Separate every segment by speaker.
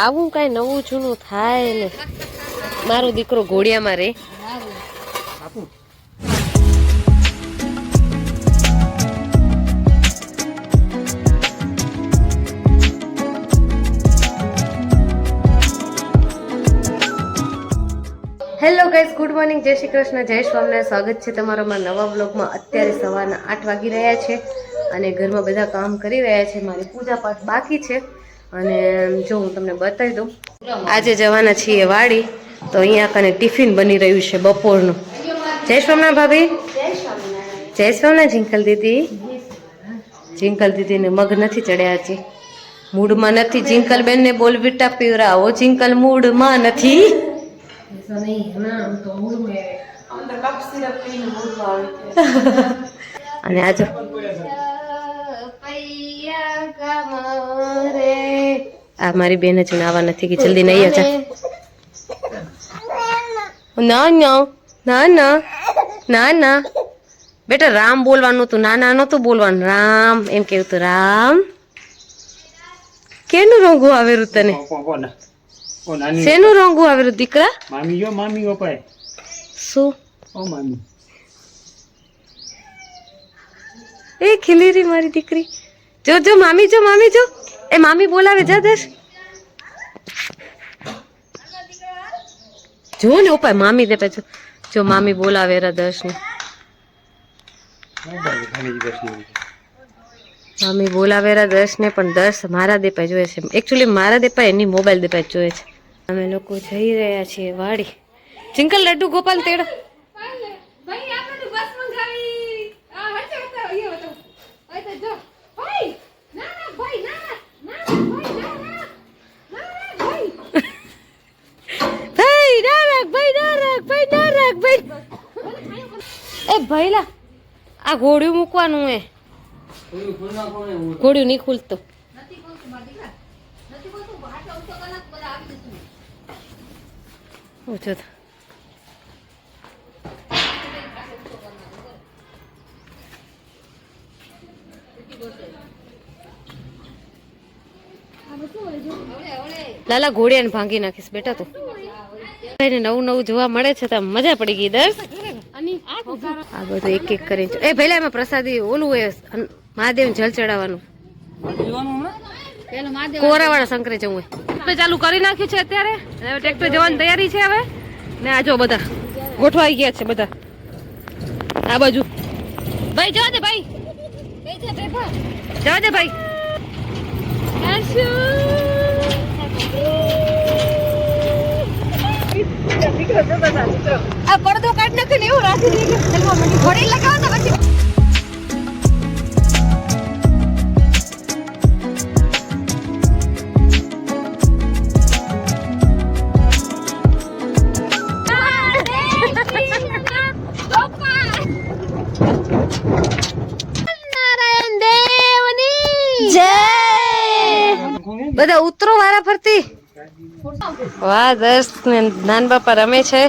Speaker 1: આવું કઈ નવું જૂનું થાય ને મારો દીકરો ઘોડિયામાં રે. હેલો ગાઈઝ, ગુડ મોર્નિંગ, જય શ્રી કૃષ્ણ, જય સ્વામિનારાયણ. સ્વાગત છે તમારા અમારા નવા બ્લોગમાં. અત્યારે સવારના 8 વાગી રહ્યા છે અને ઘરમાં બધા કામ કરી રહ્યા છે. મારી પૂજા પાઠ બાકી છે અને જો હું તમને બતાવી દઉં, આજે જવાના છીએ વાડી, તો અહીંયા કને ટિફિન બની રહ્યું છે બપોરનું. જય સ્વામિનારાયણ ભાભી. જય સ્વામિનારાયણ જિંકલ દીદી. જિંકલ દીદીને મગ નથી ચડ્યા હજી, મૂડમાં નથી. જિંકલ બેન ને બોલ વિટા પીવરાવો, જિંકલ મૂડમાં નથી. અને આજો આ મારી બેન જ નાવા નથી કે જલ્દી નહીં આવજા. ના ના ના ના ના ના બેટા, રામ બોલવાનું તું, નાના નતું બોલવાનું, રામ એમ કેવું તું. રામ કેનું રોંગું આવેલું તને? શેનું રોંગું આવેલું દીકરા?
Speaker 2: મામી જો, મામી ઓપાય
Speaker 1: શું?
Speaker 2: ઓ મામી
Speaker 1: એ ખીલી રી મારી દીકરી. જો જો મામી, જો મામી, જો એ મામી બોલાવે. જા દર્શ, જો ને ઓપાય મામી દે પાછું. જો મામી બોલાવે રા દર્શ ને, મામી બોલાવે રા દર્શ ને, પણ દર્શ મારા દેપાય જોઈએ છે. એકચ્યુઅલી મારા દેપાય એની મોબાઈલ દેપાય જોઈએ છે. અમે લોકો જઈ રહ્યા છીએ વાડી. જિંકલ લડ્ડુ ગોપાલ તેડો. એ ભઈલા, આ ઘોડિયું મૂકવાનું હે. ઘોડિયું નહીં ખુલતો. ઓછો લાલા ઘોડિયાને ભાંગી નાખીશ બેટા તું. નવું નવું જોવા મળે છે તો મજા પડી ગઈ. દર્શ આ બધું એક એક કરીને. એ ભઈલા, એમાં પ્રસાદી ઓલું એ મહાદેવ જલ ચડાવવાનું, કોરા વાળા શંકરે જવું હોય. ચાલુ કરી નાખ્યું છે અત્યારે. હવે ટ્રેક્ટર જવાની તૈયારી છે હવે. ને આ જો બધા ગોઠવાઈ ગયા છે બધા આ બાજુ. ભાઈ જવા દે, ભાઈ જવા દે ભાઈ. આ પડદો કાઢ નાખે ને એવું રાખી દે કે ઘોડી લગાવો તો પછી. બધા ઉતરો વારા ફરતી. વાહ, દર્શ ને નાન બાપા રમે છે.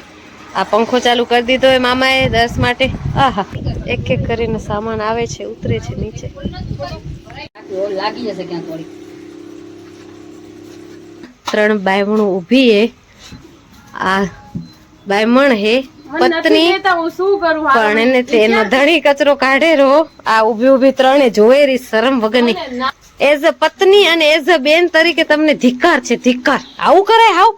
Speaker 1: આ પંખો ચાલુ કરી દીધો એ મામાએ દર્શ માટે. આહા, એક એક કરીને સામાન આવે છે, ઉતરે છે નીચે. ત્રણ બાયમણું ઊભી હે. આ બાયમણ હે પત્ની, પણ એને તેનો ધણી કચરો કાઢે રહો. આ ઉભી ઉભી ત્રણે જોવે રી શરમ વગરની. એઝ અ પત્ની અને એઝ અ બેન તરીકે તમને ધિક્કાર છે, ધિક્કાર. આવું કરે? હાવ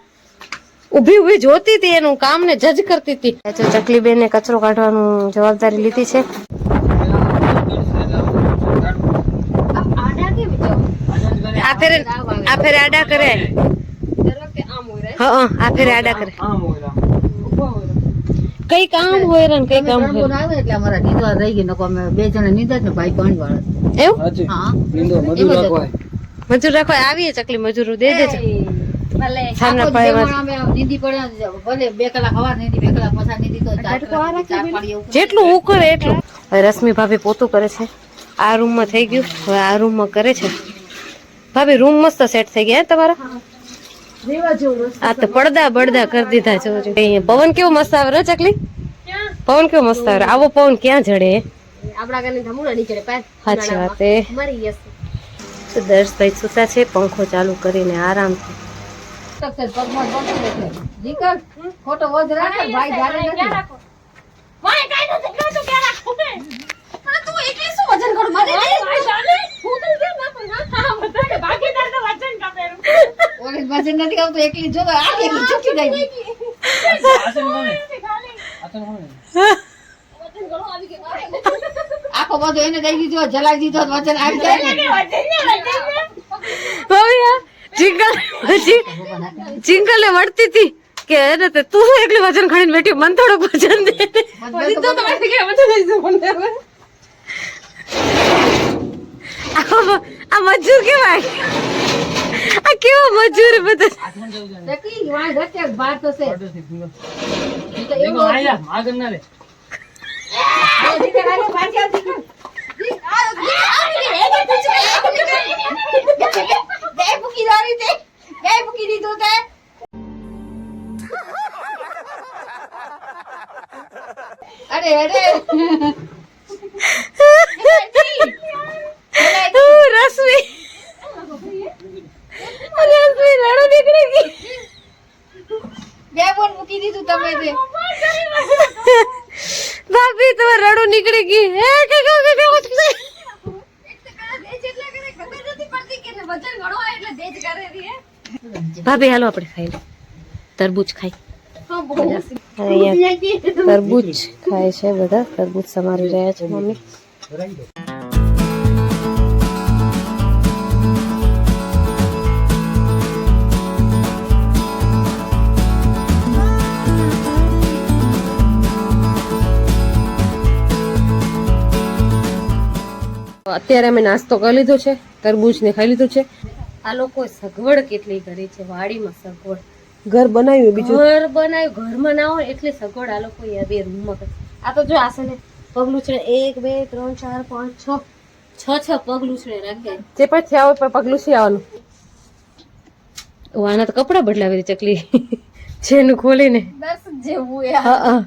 Speaker 1: ઉભી ઉભી જોતી હતી, એનું કામ ને જજ કરતી હતી. ચકલી બેન ને કચરો કાઢવાનું જવાબદારી લીધી છે. આ ફેરે આડા કરે. હા, આ ફેરે આડા કરે. કઈ કામ હોય રે, કઈ કામ હોય એટલે અમારા નીંદવા રહી ગઈ. નકો અમે બે જણા નીંદા ને ભાઈ પાણી વાળા. એવું? હા, મજૂર રાખવા આવીએ. ચકલી મજૂર દે દેજો. સામના પાળીમાં નીંદી પડે, ભલે 2 કલાક હવાર નીંદી, 2 કલાક પાછા નીંદી, તો જેટલું ઉકળે એટલું. હવે રશ્મિ ભાભી પોતું કરે છે. આ રૂમમાં થઈ ગયું, હવે આ રૂમમાં કરે છે. ભાભી રૂમ મસ્ત સેટ થઈ ગયા તમારા. આ તો પડદા બળદા કરી દીધા. જો અહીંયા પવન કેવો મસ્ત આવે રે ચકલી. પવન કેવો મસ્ત આવે. આવો પવન ક્યાં જડે? આપડા ઘરની ધમુડા નીચે પાય. સાચી વાત. એ મરી જશે. દર્શભાઈ સુતા છે, પંખો ચાલુ કરીને આરામથી. પગમાં બોલતું રહેશે. નીકળ, ખોટો વધ રાખે, ભાઈ ગાડી નથી.
Speaker 3: વાય કાઈ નથી કરતો કે રાખો બે
Speaker 1: પણ તું એકલી શું વજન કરું? મારે
Speaker 3: ભાઈ જાને હું તો કેમ ના પણ હા બધા કે ભાગીદાર તો વચન કાપેરું
Speaker 1: ઓલે વજન નથી આવતું, એકલી જો આ એકલી ચૂકી જાય. આખો બધો એને દઈ દીધો, જલાઈ દીધો, વજન આવી જાય ને.
Speaker 4: ચિંકલે વળતી હતી કે એને તે તું શું એકલી વજન ખાઈને બેઠી, મને થોડુંક વજન દે. આ મજૂર કેવાય, આ કેવા મજૂર બધા.
Speaker 1: ચકી વાય ઘટે બાર તો છે. ઈ તો એવું
Speaker 2: આયા માગર ના રે
Speaker 1: દીકરા આને પાછી આવતી કર. બે ભૂકી દારી તે, બે ભૂકી દીધું તે. અરે અરે
Speaker 4: રશ્મિ અરે રશ્મિ રડો નીકળી ગઈ.
Speaker 1: બે બોલ મૂકી દીધું તમે તે.
Speaker 4: ભાભી તમારે રડો નીકળી ગઈ. હે કે ભાભી હાલો આપણે ખાઈ લે. તરબૂચ ખાઈ. અહીંયા તરબૂચ ખાય છે બધા. તરબૂચ સમારી રહ્યા છે મમ્મી. અત્યારે અમે નાસ્તો કરી લીધો છે, તરબૂચ ને ખાઈ લીધું છે. આ લોકો સગવડ કેટલી કરી છે, વાડીમાં સગવડ. ઘર બનાવ્યું, બીજું ઘર બનાવ્યું. ઘરમાં ના હોય એટલે સગવડ આ લોકો બે રૂમમાં કરે. આ તો જો આસને પગલું છે 1 2 3 4 5 6 પગલું છે રાખે. જે પણ થયા હોય પગલું છે આવવાનું. આના તો કપડા બદલાવી દે ચકલી જેનું ખોલીને.
Speaker 1: દર્શન જેવું
Speaker 4: હા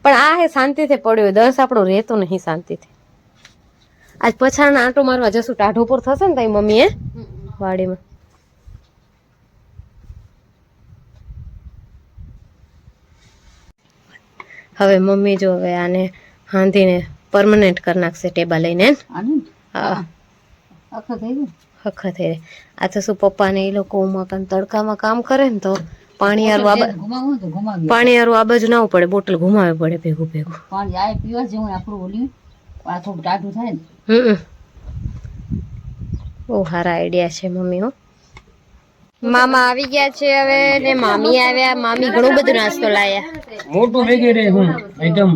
Speaker 4: પણ આ હે શાંતિથી પડ્યો. દસ આપણો રહેતો નહીં શાંતિથી. આજ પછાડના આંટો મારવા જશું, ટાઢો પર થશે ને તારી મમ્મી એ વાડીમાં. હવે મમ્મી જો હવે આને હાંધીને પરમનન્ટ કરી નાખશે ટેબલ લઈને. હા
Speaker 1: આખા થઈ ગયું.
Speaker 4: હખત હે. આ તો શું પપ્પા ને એ લોકો ઉમાકાન તડકામાં કામ કરે ને તો પાણી હારું
Speaker 1: ઘુમાવું તો ઘુમાવી.
Speaker 4: પાણી હારું આ બાજુ ના પડે, બોટલ ઘુમાવી પડે ભેગું ભેગું.
Speaker 1: પાણી આ પીવા જેવું આપણું ઓલ્યું આ થોડું ટાઢું થાય ને.
Speaker 4: બહુ સારા આઈડિયા છે મમ્મી. હો મામા આવી ગયા છે હવે ને મામી આવ્યા. મામી ઘણું બધું નાસ્તો લાયા.
Speaker 2: મોટું ભેગી રે હું આઈટમ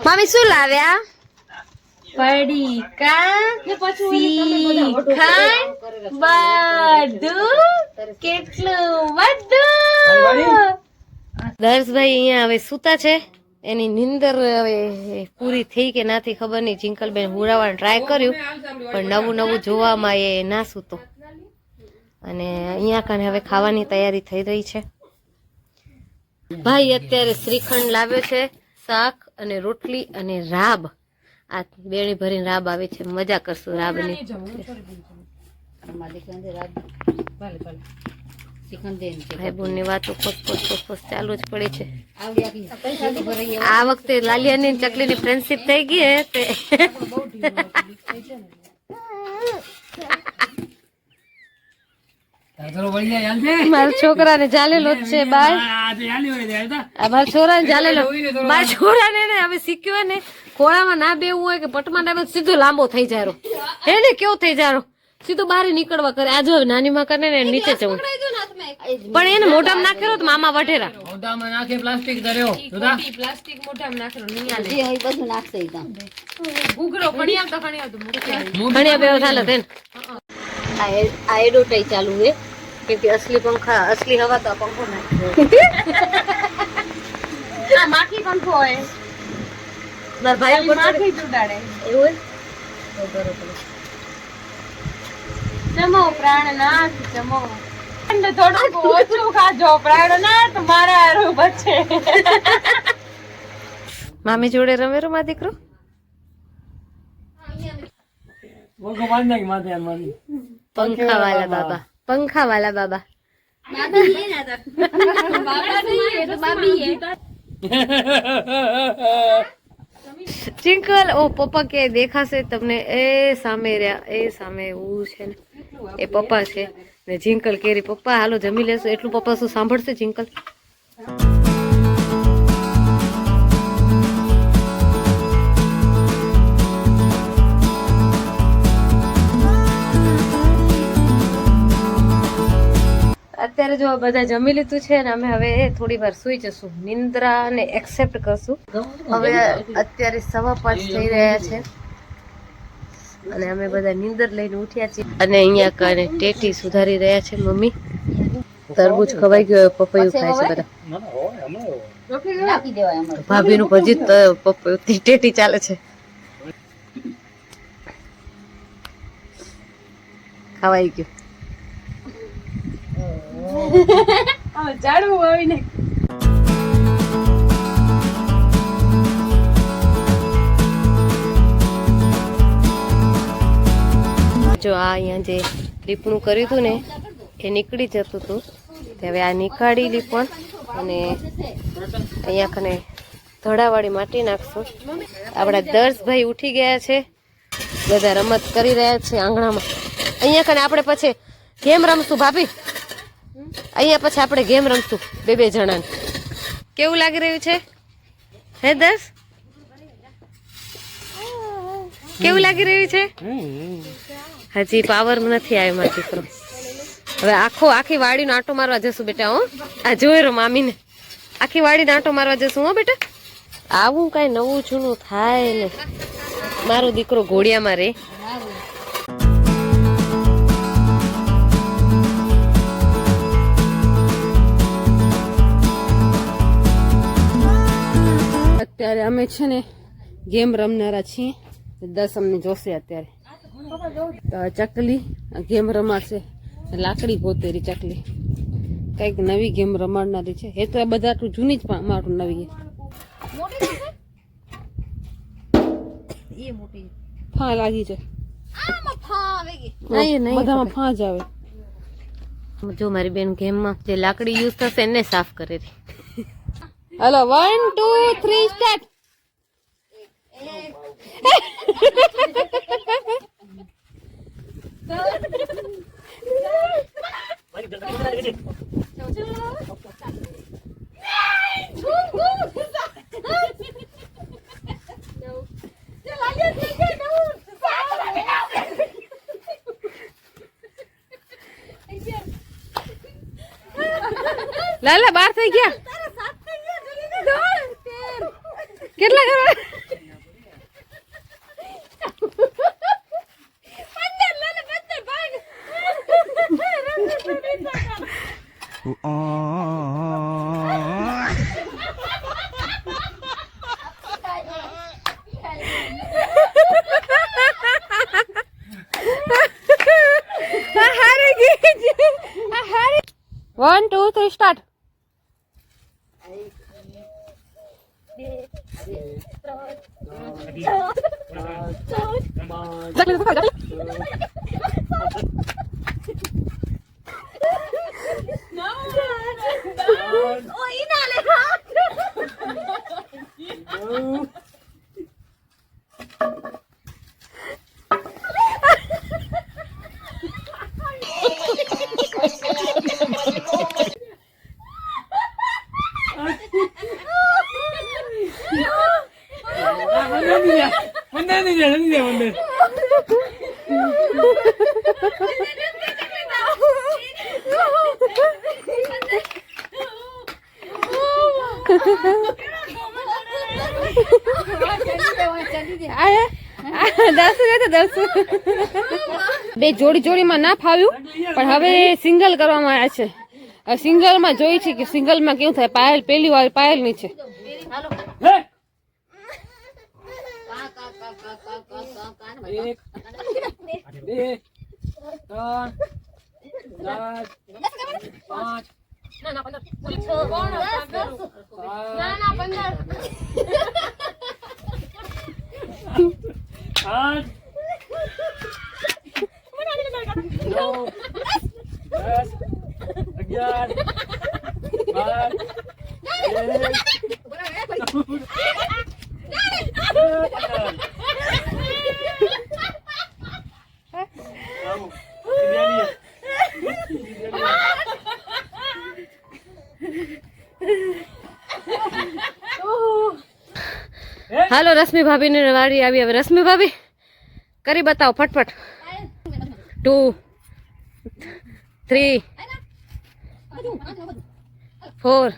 Speaker 4: મામી શું લાવ્યા? પડીકા, શ્રીખંડ, બધું કેટલું બધું. દર્શભાઈ અહીંયા હવે સૂતા છે. એની નીંદર હવે પૂરી થઈ કે નાથી ખબર નહીં. ચિંકલબેન હુરાવાનું ટ્રાય કર્યું પણ નવું નવું જોવામાં એ ના સૂતો. અને અહીંયા કાને હવે ખાવાની તૈયારી થઈ રહી છે. ભાઈ અત્યારે શ્રીખંડ લાવ્યો છે, શાક અને રોટલી અને રાબ. આ બેણી ભરીને રાબ આવે છે. મજા કરશું રાબની. ભાઈ બોન ની વાતો પોસ ચાલુ જ પડી છે. આ વખતે લાલિયાની ચકલીની ફ્રેન્ડશીપ થઈ ગઈ હે તે. મારા છોકરાને ચાલેલો જ છે બાય. મારા છોરાને ચાલેલો. મારા છોરાને હવે શીખ્યો ને ખોળામાં ના બેવું હોય કે પટમાં ના બેવું, સીધો લાંબો થઈ જાય. હે ને કેવો થઈ જાય, સીધું બહાર નીકળવા કરે. આ જો નાની માં કરે ને નીચે ચવું, પણ એને મોઢામાં નાખેલો તો મામા વઢેરા.
Speaker 2: મોઢામાં નાખે પ્લાસ્ટિક ધર્યો
Speaker 4: પ્લાસ્ટિક મોઢામાં નાખેલો નહીં આલે.
Speaker 1: જે હોય બધું નાખશે ઈ કામ.
Speaker 4: ઘૂઘરો ઘણી આવતો ઘણી બેવ ચાલે તેન. આ એડોટાઈ ચાલુ હે કેમ કે અસલી પંખા અસલી હવા તો પંખો નાખે. આ માખી પંખો હોય. મારા ભાઈ માખી ઉડાડે એવું હોય તો બરોબર. જમો પ્રાણનાથ જમો. થોડું ઓછું ખાજો પ્રાણનાથ મારા હારું બચે. મામી જોડે રમે માં દીકરો.
Speaker 2: મોકો બાંધ નાખ માથે યાર મારી.
Speaker 4: પંખા વાલા બાબા, પંખા વાલા બાબા. ચિંકલ ઓ પપ્પા કે દેખાશે તમને? એ સામે રહ્યા, એ સામે એવું છે ને, એ પપ્પા છે ને જિંકલ કેરી. પપ્પા હાલો જમી લેશો. એટલું પપ્પા શું સાંભળશે જિંકલ? અત્યારે જો બધા જમી લીધું છે ને અમે હવે થોડી વાર સુઈ જશું, નિંદ્રા ને એક્સેપ્ટ કરશું. હવે અત્યારે 5:15 થઈ રહ્યા છે અને અમે બધા નીંદર લઈને ઉઠ્યા છીએ. અને અહીંયા કાને ટેટી સુધારી રહ્યા છે મમ્મી. તરબૂચ ખવાઈ ગયો, પપૈયું ખાય છે બધા. ભાભી નું ભજી પપૈયું ટેટી ચાલે છે. ખવાઈ ગયું.
Speaker 3: ઝાડવું આવીને
Speaker 4: જો આ અહીંયા જે લીપણું કર્યું હતું ને એ નીકળી જતું હતું. હવે આ નીકાળી લીપણ અને અહીંયા કને ધડાવાળી માટી નાખશું. આપણા દર્શભાઈ ઉઠી ગયા છે, બધા રમત કરી રહ્યા છે આંગણામાં. અહીંયા કને આપણે પછી ગેમ રમશું ભાભી. અહીંયા પછી આપણે ગેમ રમશું બે જણાને. કેવું લાગી રહ્યું છે હે દર્શ? કેવું લાગી રહ્યું છે? હજી પાવર નથી આવ્યો મારો દીકરો. હવે આખી વાડીનો આંટો મારવા જશું બેટા. હો આ જોઈ રહ્યો મામીને. આખી વાડીનો આંટો મારવા જશું હો બેટા. આવું કઈ નવું જૂનું થાય ને મારો દીકરો ઘોડિયામાં રે. અત્યારે અમે છે ને ગેમ રમનારા છીએ. 10 અમને જોશે અત્યારે. ચકલી ગેમ રમાડશે, લાકડી ગોતેરી ચકલી કઈક નવી ગેમ રમાડનારી છે. એ તો બધા તો જૂની જ મારું નવી ફા લાગી છે. બધામાં ફા જ આવે. જો મારી બેન ગેમમાં જે લાકડી યુઝ થશે એને સાફ કરે છે. Hello 1 2 3 start. લાલા બાર થઈ ગયા. કેટલા કરવા? 1 2 3 स्टार्ट. બે જોડીમાં ના ફાવ્યું પણ હવે સિંગલ કરવામાં આવ્યા છે. સિંગલ માં જોઈ છે કે સિંગલ માં કેવું થાય. પાયલ પેલી વાર પાયલ ની છે.
Speaker 2: 8 9 10 11
Speaker 4: હાલો રશ્મિ ભાભી ને વારી આવી. હવે રશ્મિ ભાભી કરી બતાવો ફટફટ. 2 3 4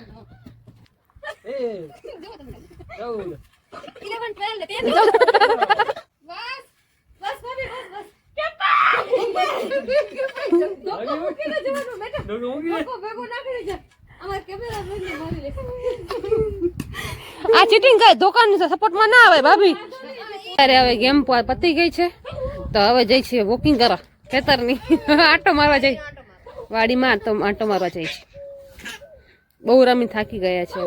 Speaker 4: આ ચીટિંગ કરે દુકાન સપોર્ટ માં ના આવે ભાભી. અરે હવે ગેમ પતી ગઈ છે તો હવે જઈ છીએ વોકિંગ કરવા ખેતરની. આટો મારવા જઈ વાડીમાં આટો મારવા જઈ છે. બહુ રમી થાકી ગયા છે.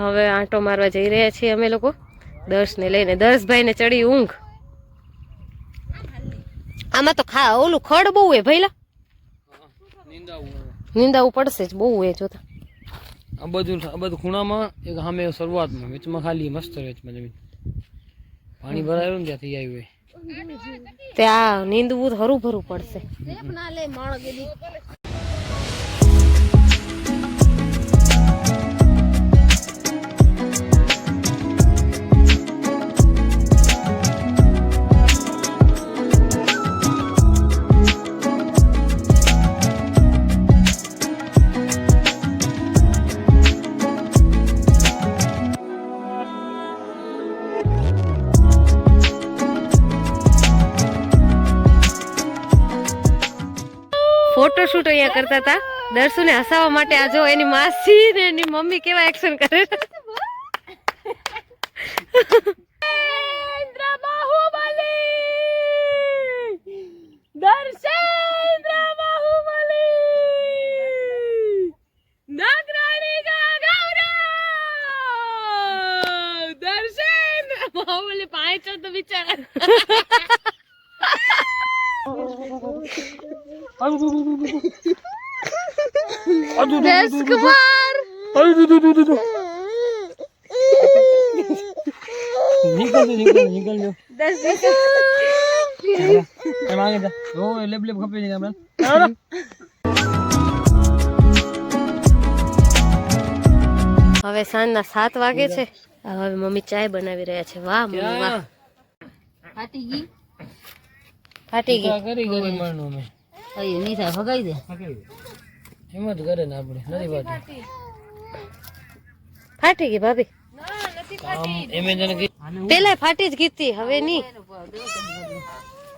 Speaker 4: હવે આટો મારવા જઈ રહ્યા છીએ અમે લોકો દર્શને લઈને. દર્શભાઈ ને ચડી ઊંઘ. આમાં તો ઓલું ખડ બહુ હે ભઈલા, નીંદાવું પડશે જ બહુ હે. જોતા
Speaker 2: આ બધું ખૂણામાં એક સામે શરૂઆતમાં વચમાં ખાલી મસ્ત વચમાં જમીન પાણી ભરાયું ને ત્યાંથી આવ્યું
Speaker 4: ત્યાં નીંદવું હરું ભરું પડશે. ફોટોશૂટ અહીંયા કરતા હતા દર્શુને હસાવવા માટે. આ જો એની માસી ને એની મમ્મી કેવા એક્શન કરે. પાંચ તો બિચારા કુમાર
Speaker 2: નીકળ
Speaker 4: હવે સાંજના 7 વાગે છે. હવે મમ્મી ચાય બનાવી રહ્યા છે. વાહ મમ્મી વાહ. ફાટી ગઈ
Speaker 2: કરી ગઈ મારનો મે
Speaker 1: અય ની થાય ભગાઈ દે
Speaker 2: હિંમત કરે ને આપણે નથી ફાટી.
Speaker 4: ફાટી ગઈ ભાભી. પેલા ફાટી જ ગઈ હતી હવે નહીં.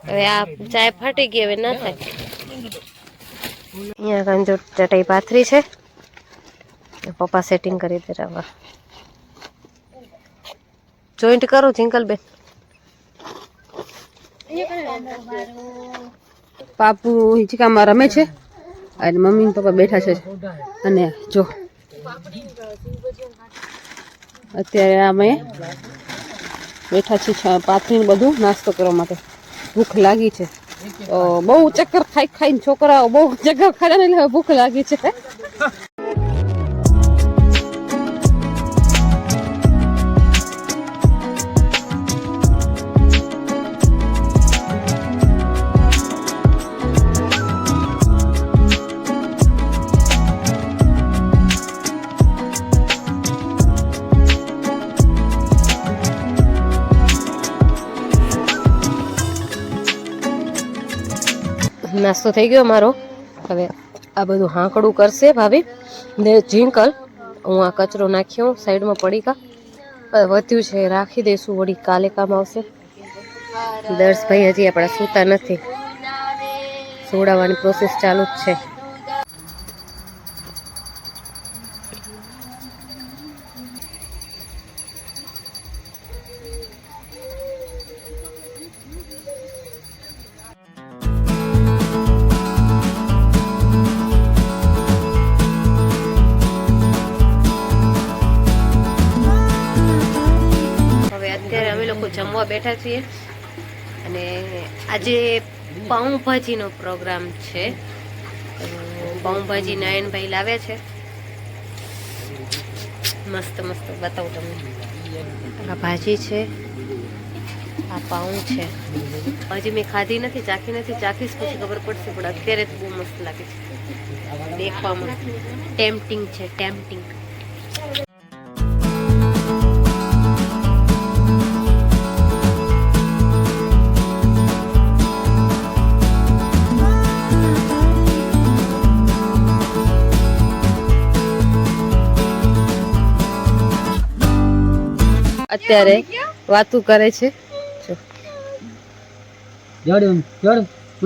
Speaker 4: હવે આ ચાય ફાટી ગઈ હવે ના થાય. અહીંયા કાંજો ચટાઈ પાથરી છે. પપ્પા સેટિંગ કરી દે રાવા. જોઈન્ટ કરો જિંકલ બેન.
Speaker 1: પાપુ હિંચકામાં રમે છે અને મમ્મી પપ્પા બેઠા છે. અને જો અત્યારે અમે બેઠા છીએ પાથરીને બધું નાસ્તો કરવા માટે. ભૂખ લાગી છે તો બહુ ચક્કર ખાઈને છોકરાઓ બહુ ચક્કર ખાઈને એટલે ભૂખ લાગી છે.
Speaker 4: નાસ્તો થઈ ગયો મારો. હવે આ બધું હાંકડું કરશે ભાભી ને જિંકલ. હું આ કચરો નાખ્યો સાઈડમાં પડીકા વધ્યું છે રાખી દઈશું, વળી કાલે કામ આવશે. દર્શભાઈ હજી આપણા સૂતા નથી, સોડાવવાની પ્રોસેસ ચાલુ જ છે. જમવા બેઠા છીએ અને આજે પાઉંભાજીનો પ્રોગ્રામ છે. તો પાઉંભાજી નયનભાઈ લાવ્યા છે, મસ્ત મસ્ત. બતાવું તમને. આ ભાજી છે, આ પાઉં છે. હજી મેં ખાધી નથી, ચાખી નથી. ચાખીશ પછી ખબર પડશે, પણ અત્યારે તો બહુ મસ્ત લાગે છે દેખવામાં. ટેમ્પટિંગ છે, ટેમ્પટિંગ. અત્યારે વાતું કરે છે જો.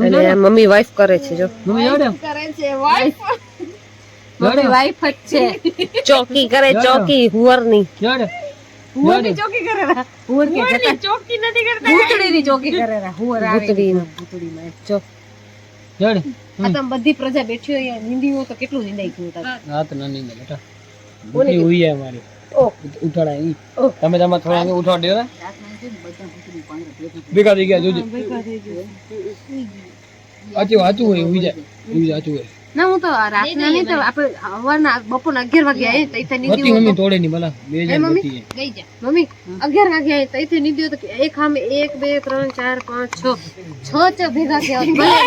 Speaker 4: અને મમ્મી વાઈફ કરે છે જો. વાઈફ જ છે. ચોકી કરે, ચોકી હુવરની.
Speaker 3: હુવરની ચોકી કરેલા. હુવરની ચોકી નથી કરતા, ભૂતડીની ચોકી કરેલા. હુવર આવે ભૂતડીમાં
Speaker 4: જો.
Speaker 3: આ તો બધી પ્રજા બેઠી હોય, નિંદી હોય તો કેટલું નિંદાઈ ગયું હતા.
Speaker 2: હા તો ના નીંદે બેટા. ભૂતડી હુઈ છે અમારી. ઉઠાડા ઈ તમે તમાર થોડા ને ઉઠાડ દેરા ભેગા થઈ ગયા જોજે. આચું હોય ઉઈ જાય આચું હોય
Speaker 3: ના. હું તો રાતના નહીં તો આપણે સવારના બપોરના 11 વાગે આવીએ તો ઇથે નીંદી
Speaker 2: હતી મમ્મી તોડે ની ભલા બે જણ હતી
Speaker 3: ગઈ જા મમ્મી 11 વાગે આવીએ તો ઇથે નીંદી તો એક સામે 1 2 3 4 5 6 ભેગા થયા ભલે